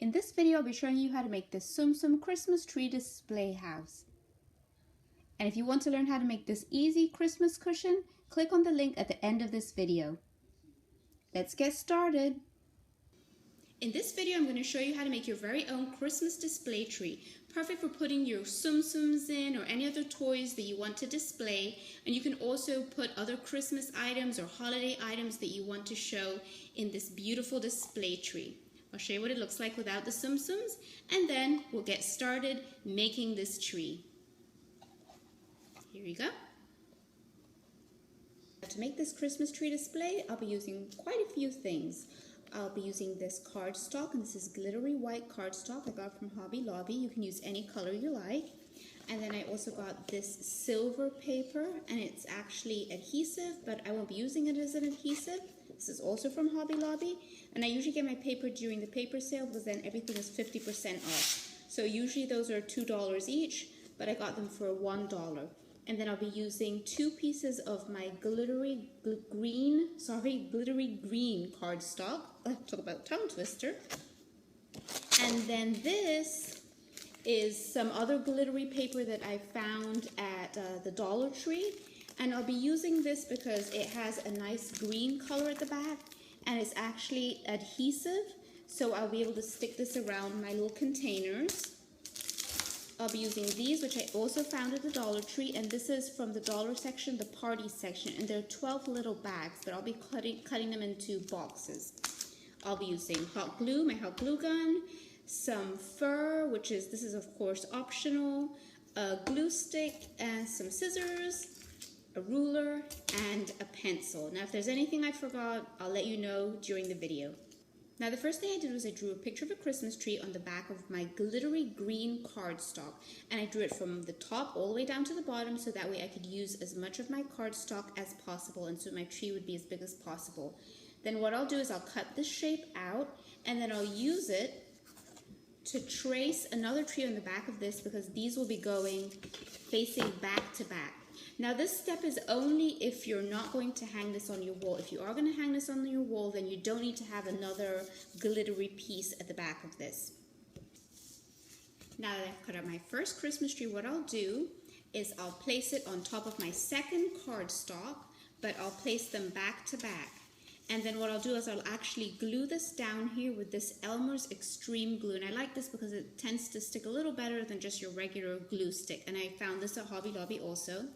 In this video, I'll be showing you how to make this Tsum Tsum Christmas tree display house. And if you want to learn how to make this easy Christmas cushion, click on the link at the end of this video. Let's get started. In this video, I'm going to show you how to make your very own Christmas display tree, perfect for putting your Tsum Tsums in or any other toys that you want to display. And you can also put other Christmas items or holiday items that you want to show in this beautiful display tree. I'll show you what it looks like without the Tsum Tsums, and then we'll get started making this tree. Here we go. To make this Christmas tree display, I'll be using quite a few things. I'll be using this cardstock, and this is glittery white cardstock I got from Hobby Lobby. You can use any color you like. And then I also got this silver paper, and it's actually adhesive, but I won't be using it as an adhesive. This is also from Hobby Lobby, and I usually get my paper during the paper sale because then everything is 50% off. So usually those are $2 each, but I got them for $1. And then I'll be using 2 pieces of my glittery green cardstock. Talk about tongue twister. And then this is some other glittery paper that I found at the Dollar Tree. And I'll be using this because it has a nice green color at the back and it's actually adhesive. So I'll be able to stick this around my little containers. I'll be using these, which I also found at the Dollar Tree, and this is from the dollar section, the party section, and there are 12 little bags, but I'll be cutting them into boxes. I'll be using hot glue, my hot glue gun, some fur, this is of course optional, a glue stick, and some scissors, a ruler, and a pencil. Now if there's anything I forgot, I'll let you know during the video. Now the first thing I did was I drew a picture of a Christmas tree on the back of my glittery green cardstock, and I drew it from the top all the way down to the bottom so that way I could use as much of my cardstock as possible and so my tree would be as big as possible. Then what I'll do is I'll cut this shape out and then I'll use it to trace another tree on the back of this because these will be going facing back to back. Now this step is only if you're not going to hang this on your wall. If you are going to hang this on your wall, then you don't need to have another glittery piece at the back of this. Now that I've cut out my first Christmas tree, what I'll do is I'll place it on top of my second cardstock, but I'll place them back to back. And then what I'll do is I'll actually glue this down here with this Elmer's Extreme Glue. And I like this because it tends to stick a little better than just your regular glue stick. And I found this at Hobby Lobby also.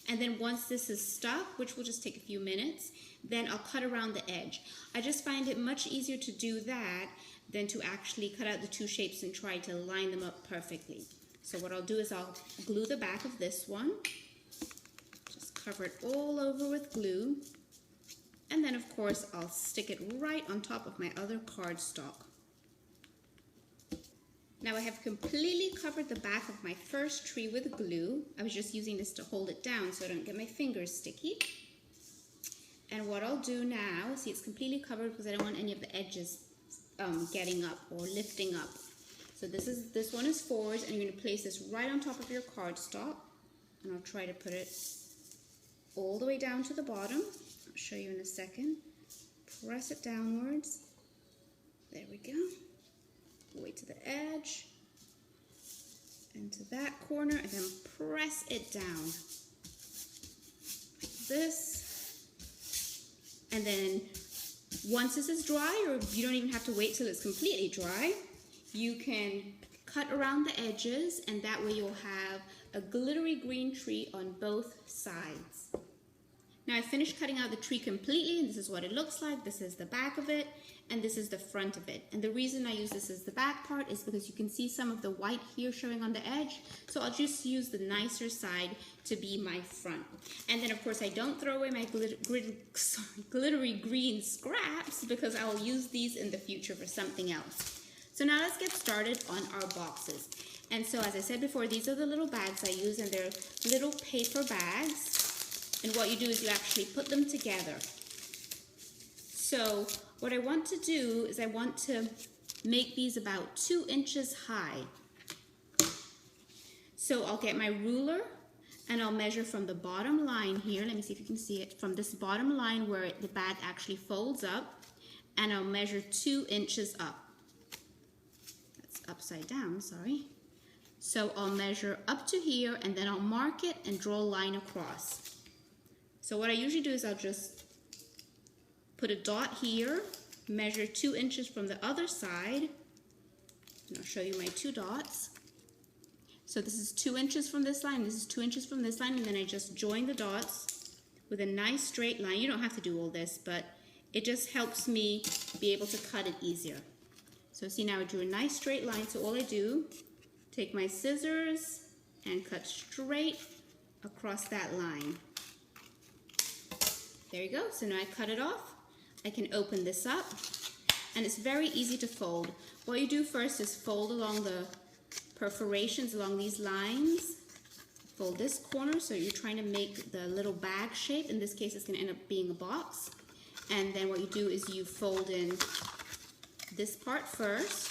And then once this is stuck, which will just take a few minutes, then I'll cut around the edge. I just find it much easier to do that than to actually cut out the 2 shapes and try to line them up perfectly. So what I'll do is I'll glue the back of this one. Just cover it all over with glue. And then of course I'll stick it right on top of my other cardstock. Now I have completely covered the back of my first tree with glue. I was just using this to hold it down so I don't get my fingers sticky. And what I'll do now, see it's completely covered because I don't want any of the edges getting up or lifting up. So this one is forward and you're going to place this right on top of your cardstock. And I'll try to put it all the way down to the bottom. I'll show you in a second. Press it downwards. There we go. Way to the edge. And to that corner, and then press it down. Like this. And then once this is dry, or you don't even have to wait till it's completely dry, you can cut around the edges, and that way you'll have a glittery green tree on both sides. Now I finished cutting out the tree completely, and this is what it looks like. This is the back of it, and this is the front of it. And the reason I use this as the back part is because you can see some of the white here showing on the edge. So I'll just use the nicer side to be my front. And then of course I don't throw away my glittery green scraps because I'll use these in the future for something else. So now let's get started on our boxes. And so as I said before, these are the little bags I use, and they're little paper bags. And what you do is you actually put them together. So what I want to do is I want to make these about 2 inches high. So I'll get my ruler and I'll measure from the bottom line here. Let me see if you can see it. From this bottom line where the bag actually folds up, and I'll measure 2 inches up. upside down, sorry. So I'll measure up to here and then I'll mark it and draw a line across. So what I usually do is I'll just put a dot here, measure 2 inches from the other side, and I'll show you my 2 dots. So this is 2 inches from this line, this is 2 inches from this line, and then I just join the dots with a nice straight line. You don't have to do all this, but it just helps me be able to cut it easier. So see, now I drew a nice straight line, so all I do, take my scissors and cut straight across that line. There you go, so now I cut it off. I can open this up, and it's very easy to fold. What you do first is fold along the perforations along these lines. Fold this corner, so you're trying to make the little bag shape. In this case, it's gonna end up being a box. And then what you do is you fold in this part first.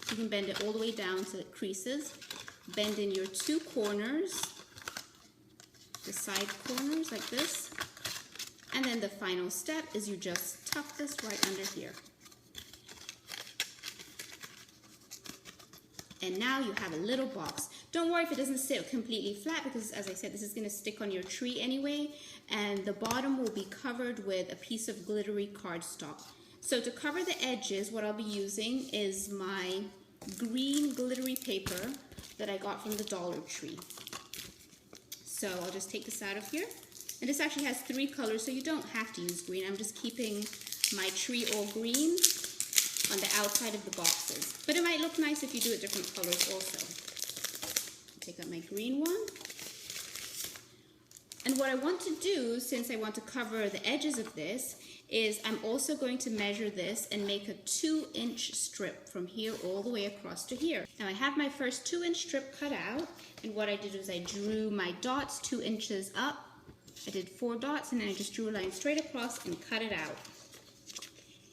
You can bend it all the way down to the creases. Bend in your 2 corners, the side corners like this. And then the final step is you just tuck this right under here. And now you have a little box. Don't worry if it doesn't sit completely flat, because as I said, this is going to stick on your tree anyway, and the bottom will be covered with a piece of glittery cardstock. So to cover the edges, what I'll be using is my green glittery paper that I got from the Dollar Tree. So I'll just take this out of here. And this actually has 3 colors, so you don't have to use green. I'm just keeping my tree all green on the outside of the boxes. But it might look nice if you do it different colors also. Take out my green one. And what I want to do, since I want to cover the edges of this, is I'm also going to measure this and make a 2-inch strip from here all the way across to here. Now I have my first 2-inch strip cut out, and what I did was I drew my dots 2 inches up. I did 4 dots, and then I just drew a line straight across and cut it out.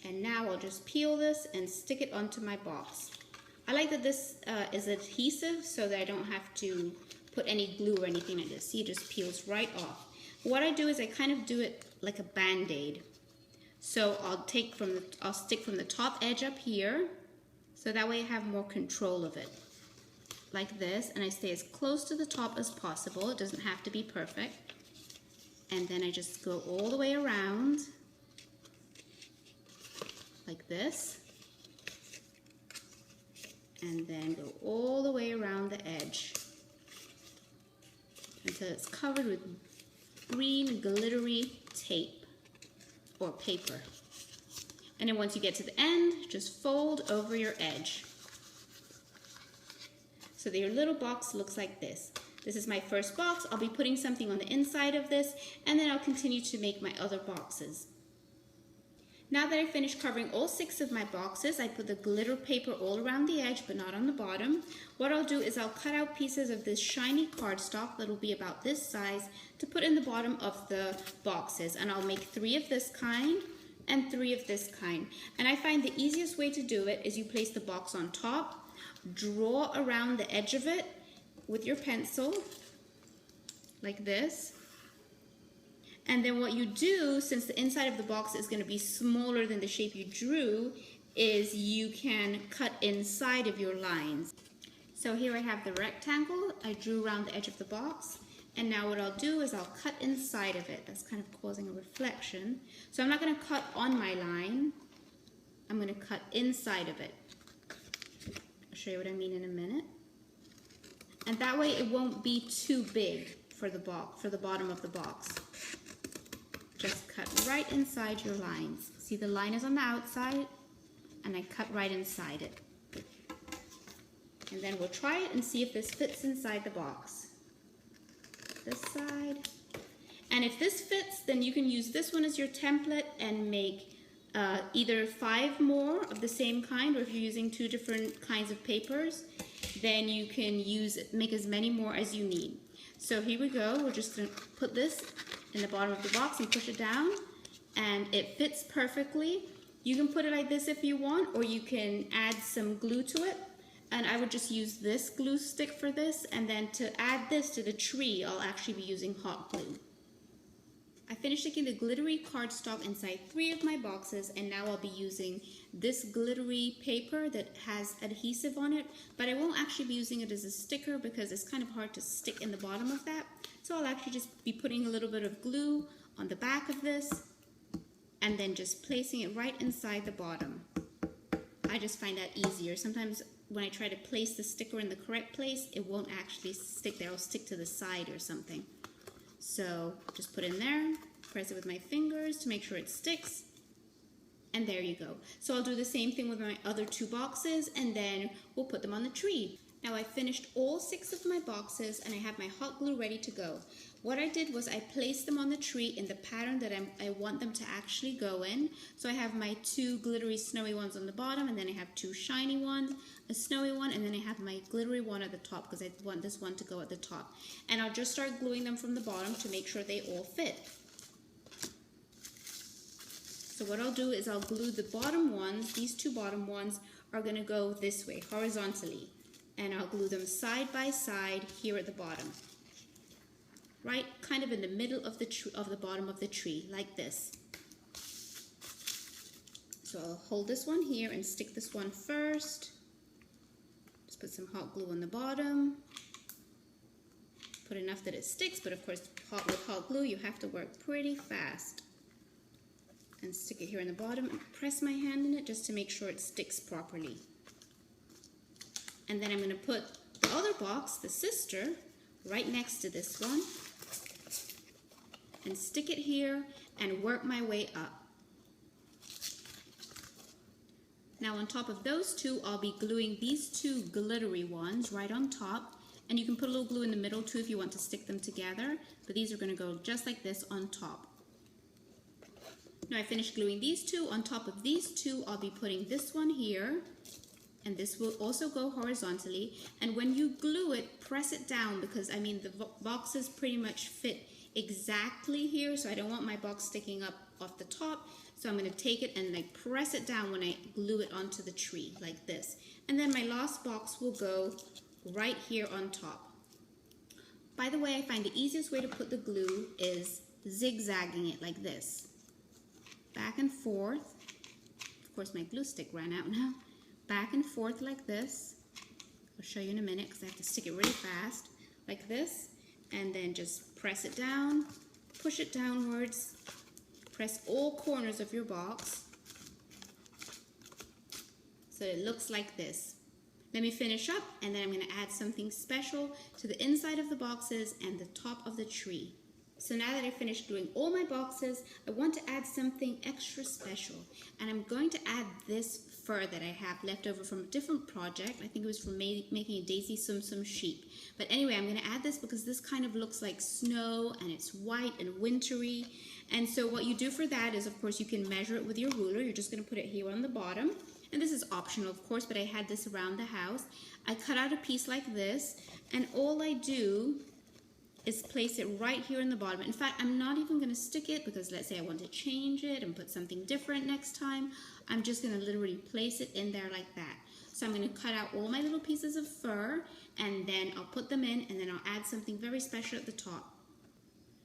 And now I'll just peel this and stick it onto my box. I like that this is adhesive so that I don't have to put any glue or anything like this. See, it just peels right off. What I do is I kind of do it like a band-aid. So I'll stick from the top edge up here, so that way I have more control of it. Like this, and I stay as close to the top as possible. It doesn't have to be perfect. And then I just go all the way around, like this. And then go all the way around the edge until it's covered with green glittery tape or paper. And then once you get to the end, just fold over your edge so that your little box looks like this. This is my first box. I'll be putting something on the inside of this, and then I'll continue to make my other boxes. Now that I finished covering all 6 of my boxes, I put the glitter paper all around the edge, but not on the bottom. What I'll do is I'll cut out pieces of this shiny cardstock that'll be about this size to put in the bottom of the boxes. And I'll make 3 of this kind and 3 of this kind. And I find the easiest way to do it is you place the box on top, draw around the edge of it with your pencil, like this. And then what you do, since the inside of the box is going to be smaller than the shape you drew, is you can cut inside of your lines. So here I have the rectangle I drew around the edge of the box, and now what I'll do is I'll cut inside of it. That's kind of causing a reflection. So I'm not going to cut on my line, I'm going to cut inside of it. I'll show you what I mean in a minute. And that way it won't be too big for the box, for the bottom of the box. Just cut right inside your lines. See, the line is on the outside, and I cut right inside it. And then we'll try it and see if this fits inside the box. This side. And if this fits, then you can use this one as your template and make either 5 more of the same kind, or if you're using 2 different kinds of papers, then you can make as many more as you need. So here we go. We're just going to put this in the bottom of the box and push it down, and it fits perfectly. You can put it like this if you want, or you can add some glue to it. And I would just use this glue stick for this, and then to add this to the tree, I'll actually be using hot glue. I finished sticking the glittery cardstock inside 3 of my boxes, and now I'll be using this glittery paper that has adhesive on it, but I won't actually be using it as a sticker because it's kind of hard to stick in the bottom of that. So I'll actually just be putting a little bit of glue on the back of this and then just placing it right inside the bottom. I just find that easier. Sometimes when I try to place the sticker in the correct place, it won't actually stick there. It'll stick to the side or something. So just put in there, press it with my fingers to make sure it sticks. And there you go. So I'll do the same thing with my other 2 boxes and then we'll put them on the tree. Now I finished all 6 of my boxes and I have my hot glue ready to go. What I did was I placed them on the tree in the pattern that I want them to actually go in. So I have my 2 glittery snowy ones on the bottom, and then I have 2 shiny ones, a snowy one, and then I have my glittery one at the top because I want this one to go at the top. And I'll just start gluing them from the bottom to make sure they all fit. So what I'll do is I'll glue the bottom ones. These 2 bottom ones are going to go this way, horizontally. And I'll glue them side by side here at the bottom. Right, kind of in the middle of the bottom of the tree, like this. So I'll hold this one here and stick this one first. Just put some hot glue on the bottom. Put enough that it sticks, but of course with hot glue you have to work pretty fast. And stick it here in the bottom and press my hand in it just to make sure it sticks properly. And then I'm going to put the other box, the sister, right next to this one. And stick it here and work my way up. Now on top of those 2, I'll be gluing these 2 glittery ones right on top. And you can put a little glue in the middle too if you want to stick them together. But these are going to go just like this on top. Now I finished gluing these 2. On top of these 2, I'll be putting this one here. And this will also go horizontally. And when you glue it, press it down because, I mean, the boxes pretty much fit exactly here. So I don't want my box sticking up off the top. So I'm going to take it and like press it down when I glue it onto the tree like this. And then my last box will go right here on top. By the way, I find the easiest way to put the glue is zigzagging it like this. Back and forth. Of course, my glue stick ran out now. Back and forth like this. I'll show you in a minute because I have to stick it really fast. Like this. And then just press it down. Push it downwards. Press all corners of your box. So it looks like this. Let me finish up and then I'm going to add something special to the inside of the boxes and the top of the tree. So now that I've finished gluing all my boxes, I want to add something extra special. And I'm going to add this fur that I have left over from a different project. I think it was from making a Daisy Tsum Tsum sheep. But anyway, I'm going to add this because this kind of looks like snow and it's white and wintry. And so what you do for that is, of course, you can measure it with your ruler. You're just going to put it here on the bottom. And this is optional, of course, but I had this around the house. I cut out a piece like this, and all I do is place it right here in the bottom. In fact, I'm not even going to stick it because let's say I want to change it and put something different next time. I'm just going to literally place it in there like that. So I'm going to cut out all my little pieces of fur, and then I'll put them in, and then I'll add something very special at the top.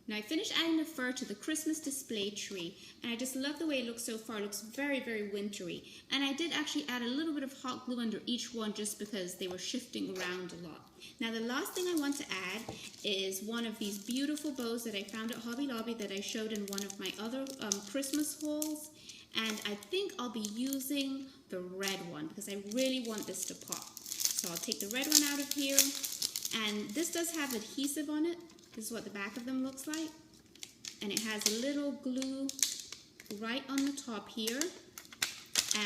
Now I finished adding the fur to the Christmas display tree, and I just love the way it looks so far. It looks very, very wintry. And I did actually add a little bit of hot glue under each one just because they were shifting around a lot. Now the last thing I want to add is one of these beautiful bows that I found at Hobby Lobby that I showed in one of my other Christmas hauls. And I think I'll be using the red one because I really want this to pop. So I'll take the red one out of here. And this does have adhesive on it. This is what the back of them looks like. And it has a little glue right on the top here.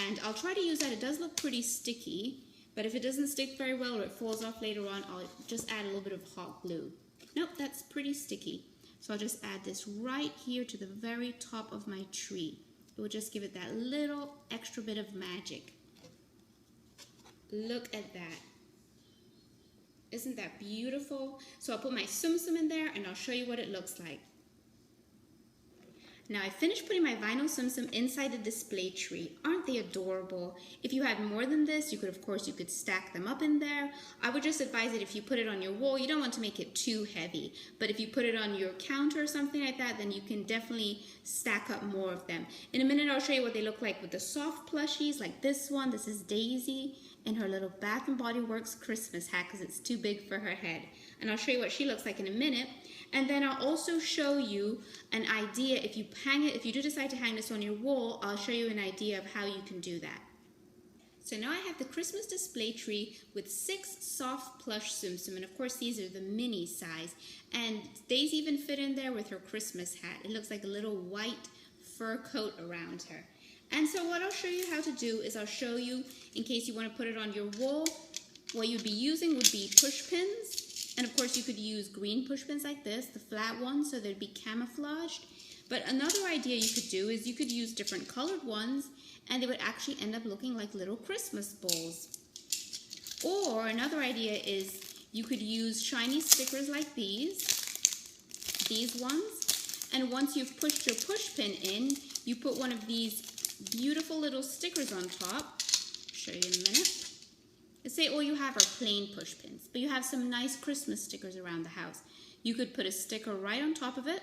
And I'll try to use that. It does look pretty sticky, but if it doesn't stick very well or it falls off later on, I'll just add a little bit of hot glue. Nope, that's pretty sticky. So I'll just add this right here to the very top of my tree. It will just give it that little extra bit of magic. Look at that. Isn't that beautiful? So I'll put my Tsum Tsum in there and I'll show you what it looks like. Now I finished putting my vinyl Tsum Tsum inside the display tree. Aren't they adorable? If you had more than this, you could stack them up in there. I would just advise that if you put it on your wall, you don't want to make it too heavy. But if you put it on your counter or something like that, then you can definitely stack up more of them. In a minute, I'll show you what they look like with the soft plushies, like this one. This is Daisy in her little Bath & Body Works Christmas hat because it's too big for her head. And I'll show you what she looks like in a minute. And then I'll also show you an idea, if you do decide to hang this on your wall, I'll show you an idea of how you can do that. So now I have the Christmas display tree with 6 soft plush Tsum Tsum, and of course these are the mini size. And Daisy even fit in there with her Christmas hat. It looks like a little white fur coat around her. And so what I'll show you how to do is I'll show you, in case you want to put it on your wall, what you'd be using would be push pins. And of course you could use green push pins like this, the flat ones, so they'd be camouflaged. But another idea you could do is you could use different colored ones and they would actually end up looking like little Christmas balls. Or another idea is you could use shiny stickers like these ones. And once you've pushed your push pin in, you put one of these beautiful little stickers on top. I'll show you in a minute. Let's say all you have are plain push pins, but you have some nice Christmas stickers around the house. You could put a sticker right on top of it,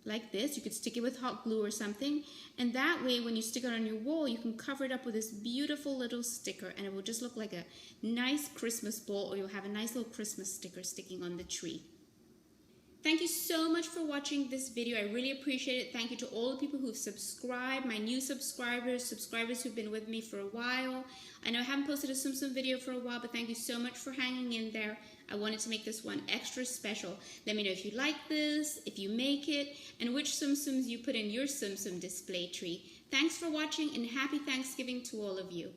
like this. You could stick it with hot glue or something, and that way when you stick it on your wall, you can cover it up with this beautiful little sticker, and it will just look like a nice Christmas ball, or you'll have a nice little Christmas sticker sticking on the tree. Thank you so much for watching this video. I really appreciate it. Thank you to all the people who've subscribed, my new subscribers who've been with me for a while. I know I haven't posted a Tsum Tsum video for a while, but thank you so much for hanging in there. I wanted to make this one extra special. Let me know if you like this, if you make it, and which Tsum Tsums you put in your Tsum Tsum display tree. Thanks for watching, and happy Thanksgiving to all of you.